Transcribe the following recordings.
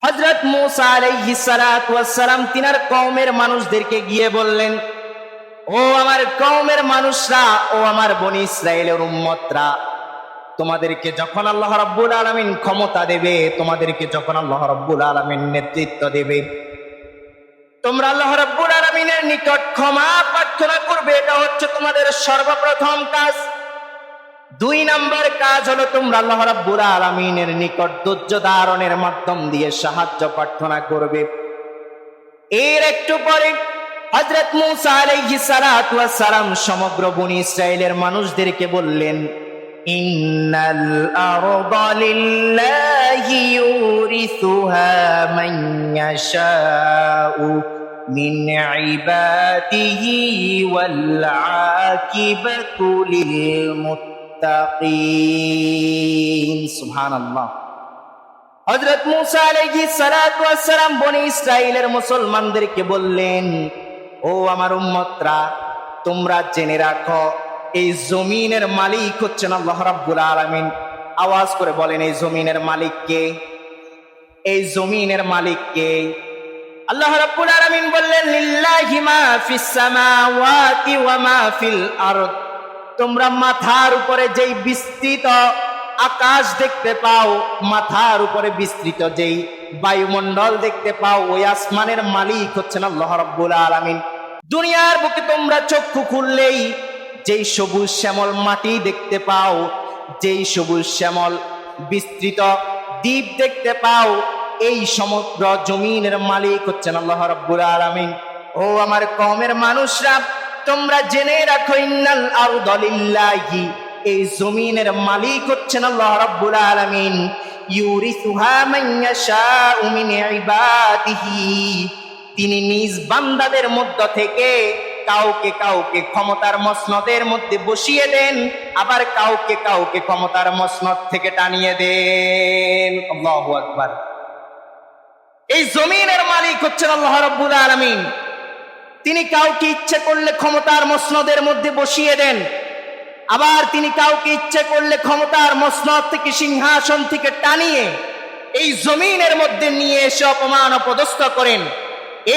হযরত মূসা আলাইহিস সালাতু ওয়াস সালাম তিনার কওমের মানুষদেরকে গিয়ে বললেন, ও আমার কওমের মানুষরা, ও আমার বনি ইসরাইলের উম্মতরা, তোমাদেরকে যখন আল্লাহ রাব্বুল আলামিন ক্ষমতা দেবে, তোমাদেরকে যখন আল্লাহ রাব্বুল আলামিন নেতৃত্ব দেবে, তোমরা আল্লাহ রাব্বুল আলামিনের নিকট ক্ষমা প্রার্থনা করবে। এটা হচ্ছে তোমাদের সর্বপ্রথম কাজ। 2 নাম্বার কাজ হলো তোমরা আল্লাহ রাব্বুল আলামিনের নিকট ধৈর্য ধারণের মাধ্যম দিয়ে সাহায্য প্রার্থনা করবে। এর একটু পরে হযরত মূসা আলাইহিস সালাতু ওয়াস সালাম সমগ্র বনি ইসরাইলের মানুষদেরকে বললেন, ইন্নাল আরদা লিল্লাহি ইউরিসুহা মান ইয়াশাউ মিন ইবাদিহি ওয়াল আকিবাতু লিল মুত্তাকিন। সুবহানাল্লাহ। হযরত মূসা আলাইহিস সালাতু ওয়াস সালাম বনি ইসরাইলের মুসলমানদেরকে বললেন, ও আমার উম্মতরা, তোমরা জেনে রাখো এই জমিনের মালিক হচ্ছেন আল্লাহ রাব্বুল আলামিন। আওয়াজ করে বলেন, এই জমিনের মালিক কে? এই জমিনের মালিক কে? আল্লাহ রাব্বুল আলামিন বললেন, লিল্লাহি মা ফিস সামাওয়াতি ওয়া মা ফিল আরদ। তোমরা মাথার উপরে যেই বিস্তৃত আকাশ দেখতে পাও, মাথার উপরে বিস্তৃত যেই বায়ুমণ্ডল দেখতে পাও, ওই আসমানের মালিক হচ্ছেন আল্লাহ রাব্বুল আলামিন। দুনিয়ার বুকে তোমরা চক্ষু খুললেই যেই সবুজ শ্যামল মাটি দেখতে পাও, যেই সবুজ শ্যামল বিস্তৃত দ্বীপ দেখতে পাও, এই সমগ্র জমিনের মালিক হচ্ছেন আল্লাহ রাব্বুল আলামিন। ও আমার কওমের মানুষরা, তোমরা জেনে রাখো, ইন্নাল আরদা লিল্লাহি, এই জমিনের মালিক হচ্ছেন আল্লাহ রাব্বুল আলামিন। ইউরিসুহা মান ইয়াশাউ মিন ইবাদিহি, তিনি নিজ বান্দাদের মধ্য থেকে কাউকে কাউকে ক্ষমতার মসনদের মধ্যে বসিয়ে দেন, আবার কাউকে কাউকে ক্ষমতার মসনদ থেকে টানিয়ে দেন। আল্লাহু আকবার। এই জমিনের মালিক হচ্ছেন আল্লাহ রাব্বুল আলামিন। তিনি কাউকে ইচ্ছে করলে ক্ষমতার মসনদের মধ্যে বসিয়ে দেন, আবার তিনি কাউকে ইচ্ছে করলে ক্ষমতার মসনদ থেকে, সিংহাসন থেকে টানিয়ে এই জমিনের মধ্যে নিয়ে এসে অপমান অপদস্থ করেন।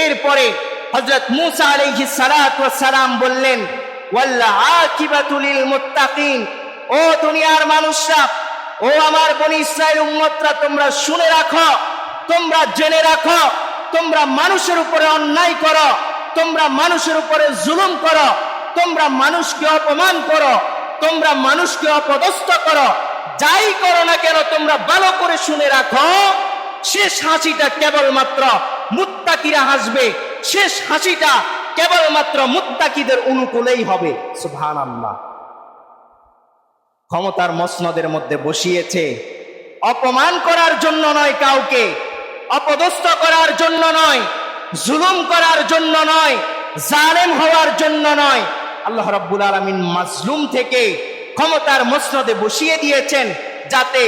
এরপরে হযরত মূসা আলাইহিস সালাতু ওয়াস সালাম বললেন, ওয়াল আকিবাতু লিল মুত্তাকিন। ও দুনিয়ার মানুষরা, ও আমার বনি ইসরাইল উম্মতরা, তোমরা শুনে রাখো, তোমরা জেনে রাখো, তোমরা মানুষের উপরে অন্যায় করো, তোমরা মানুষের উপরে জুলুম করো, তোমরা মানুষকে অপমান করো, তোমরা মানুষকে অপদস্থ করো, যাই করো না কেন, তোমরা ভালো করে শুনে রাখো, শেষ হাসিটা কেবলমাত্র মুত্তাকিরা হাসবে, শেষ হাসিটা কেবলমাত্র মুত্তাকিদের অনুকূলেই হবে। সুবহানাল্লাহ। ক্ষমতার মসনদের মধ্যে বসিয়েছে অপমান করার জন্য নয়, কাউকে অপদস্থ করার জন্য নয়, জুলুম করার জন্য নয়, জালেম হওয়ার জন্য নয়। আল্লাহ রাব্বুল আলামিন মাজলুম থেকে ক্ষমতার মসনদে বসিয়ে দিয়েছেন, যাতে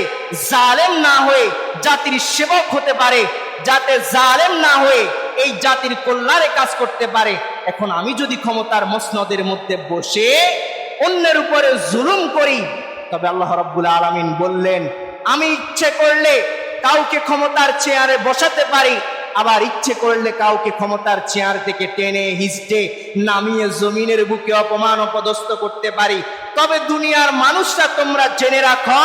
জালেম না হয়ে জাতির সেবক হতে পারে, যাতে জালেম না হয়ে এই জাতির কল্যাণে কাজ করতে পারে। এখন আমি যদি ক্ষমতার মসনদের মধ্যে বসে অন্যের উপরে জুলুম করি, তবে আল্লাহ রাব্বুল আলামিন বললেন, আমি ইচ্ছে করলে কাউকে ক্ষমতার চেয়ারে বসাতে পারি, আবার ইচ্ছে করলে কাউকে ক্ষমতার চেয়ার থেকে টেনে হিঁচড়ে নামিয়ে জমিনের বুকে অপমান অপদস্থ করতে পারি। তবে দুনিয়ার মানুষরা, তোমরা জেনে রাখো,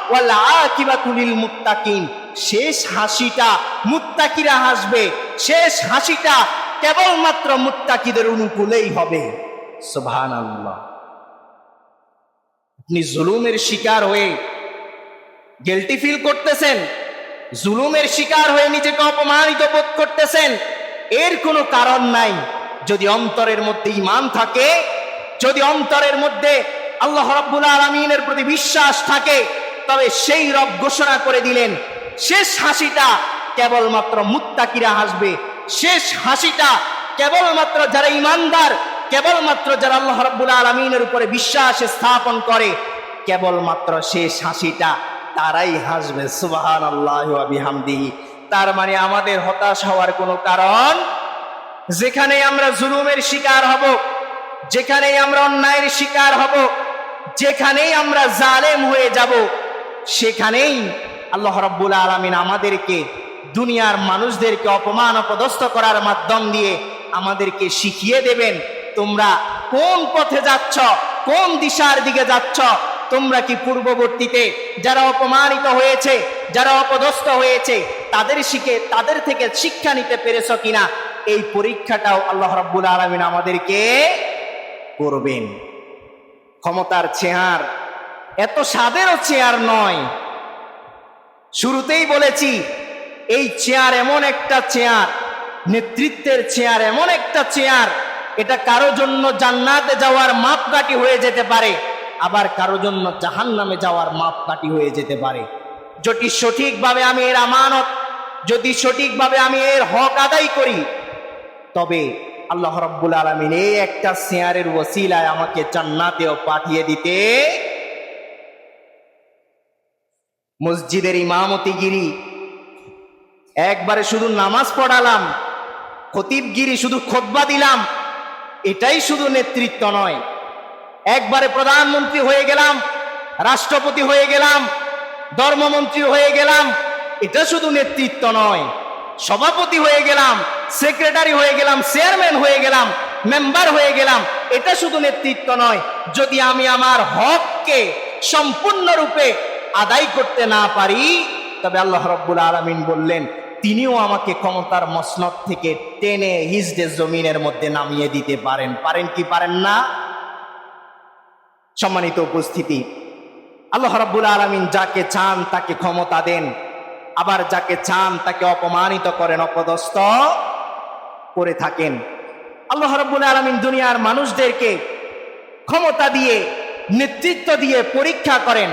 ওয়াল আকিবাতু লিল মুত্তাকিন, শেষ হাসিটা মুত্তাকিরা হাসবে, শেষ হাসিটা কেবলমাত্র মুত্তাকিদের অনুকূলেই হবে। সুবহানাল্লাহ। আপনি জুলুমের শিকার হয়ে গিল্টি ফিল করতেছেন, জুলুমের শিকার হয়ে নিজেকে অপমানিত বোধ করতেছেন, এর কোনো কারণ নাই। যদি অন্তরের মধ্যে ঈমান থাকে, যদি অন্তরের মধ্যে আল্লাহ রাব্বুল আলামিনের প্রতি বিশ্বাস থাকে, তবে সেই রব ঘোষণা করে দিলেন, শেষ হাসিটা কেবলমাত্র মুত্তাকিরা হাসবে, শেষ হাসিটা কেবলমাত্র যারা ঈমানদার, কেবলমাত্র যারা আল্লাহ রাব্বুল আলামিনের উপরে বিশ্বাস স্থাপন করে, কেবলমাত্র শেষ হাসিটা তারাই হাসবে। সুবহানাল্লাহি ওয়া বিহামদিহি। তার মানে আমাদের হতাশ হওয়ার কোনো কারণ, যেখানে আমরা জুলুমের শিকার হব, যেখানেই আমরা অন্যায়ের শিকার হব, যেখানেই আমরা জালেম হয়ে যাব, সেখানেই আল্লাহ রাব্বুল আলামিন আমাদেরকে দুনিয়ার মানুষদেরকে অপমান অপদস্থ করার মাধ্যম দিয়ে আমাদেরকে শিখিয়ে দেবেন তোমরা কোন পথে যাচ্ছ, কোন দিশার দিকে যাচ্ছ। তোমরা কি পূর্ববর্তীতে যারা অপমানিত হয়েছে, যারা অপদস্থ হয়েছে, তাদের থেকে শিক্ষা নিতে পেরেছ কিনা, এই পরীক্ষাটাও আল্লাহ রাব্বুল আলামিন আমাদেরকে করবেন। ক্ষমতার চেয়ার এত স্বাদেরও চেয়ার নয়। শুরুতেই বলেছি এই চেয়ার এমন একটা চেয়ার, নেতৃত্বের চেয়ার এমন একটা চেয়ার, এটা কারো জন্য জান্নাতে যাওয়ার মাপকাঠি হয়ে যেতে পারে, আবার কারো জন্য জাহান্নামে যাওয়ার মাপকাঠি হয়ে যেতে পারে। যদি সঠিকভাবে আমি এর আমানত, যদি সঠিকভাবে আমি এর হক আদায় করি, তবে আল্লাহ রাব্বুল আলামিন এই একটা চেয়ারের ওসিলায় আমাকে জান্নাতেও পাঠিয়ে দিতে। মসজিদের ইমামতিগিরি, একবারে শুধু নামাজ পড়ালাম, খতিবগিরি শুধু খুতবা দিলাম, এটাই শুধু নেতৃত্ব নয়। একবারে প্রধানমন্ত্রী হয়ে গেলাম, রাষ্ট্রপতি হয়ে গেলাম, ধর্মমন্ত্রী হয়ে গেলাম, এটা শুধু নেতৃত্ব নয়। সভাপতি হয়ে গেলাম, সেক্রেটারি হয়ে গেলাম, চেয়ারম্যান হয়ে গেলাম, মেম্বার হয়ে গেলাম, এটা শুধু নেতৃত্ব নয়। যদি আমি আমার হককে সম্পূর্ণরূপে আদায় করতে না পারি, তবে আল্লাহ রাব্বুল আলামিন বললেন তিনিও আমাকে ক্ষমতার মসনদ থেকে টেনে হিজড়ে জমিনের মধ্যে নামিয়ে দিতে পারেন। পারেন কি পারেন না? সম্মানিত উপস্থিতি, আল্লাহ রাব্বুল আলামিন যাকে চান তাকে ক্ষমতা দেন, আবার যাকে চান তাকে অপমানিত করেন, অপদস্থ করে থাকেন। আল্লাহ রাব্বুল আলামিন দুনিয়ার মানুষদেরকে ক্ষমতা দিয়ে, নেতৃত্ব দিয়ে পরীক্ষা করেন।